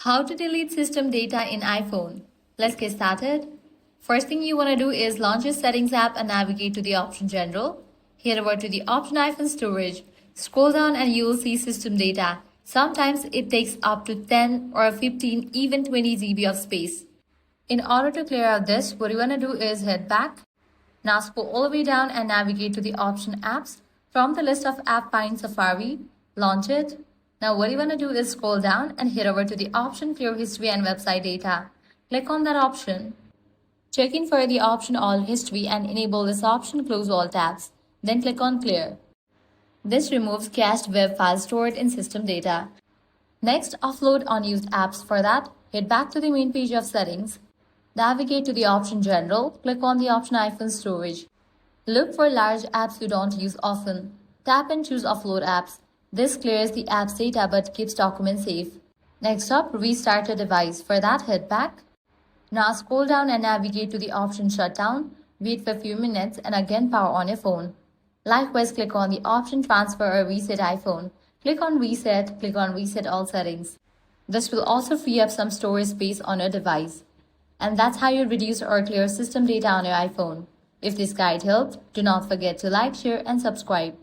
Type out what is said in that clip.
How to delete system data in iPhone. Let's get started. First thing you want to do is launch your settings app and navigate to the option general. Head over to the option iPhone storage. Scroll down and you will see system data. Sometimes it takes up to 10 or 15, even 20 GB of space. In order to clear out this, what you want to do is head back. Now scroll all the way down and navigate to the option apps. From the list of app, find Safari, launch it. Now what you want to do is scroll down and head over to the option clear history and website data. Click on that option. Check in for the option all history and enable this option close all tabs. Then click on clear. This removes cached web files stored in system data. Next, offload unused apps. For that, head back to the main page of settings. Navigate to the option general. Click on the option iPhone storage. Look for large apps you don't use often. Tap and choose offload apps. This clears the app's data but keeps documents safe. Next up, restart your device. For that, head back. Now scroll down and navigate to the option shutdown. Wait for a few minutes and again power on your phone. Likewise, click on the option transfer or reset iPhone. Click on reset all settings. This will also free up some storage space on your device. And that's how you reduce or clear system data on your iPhone. If this guide helped, do not forget to like, share and subscribe.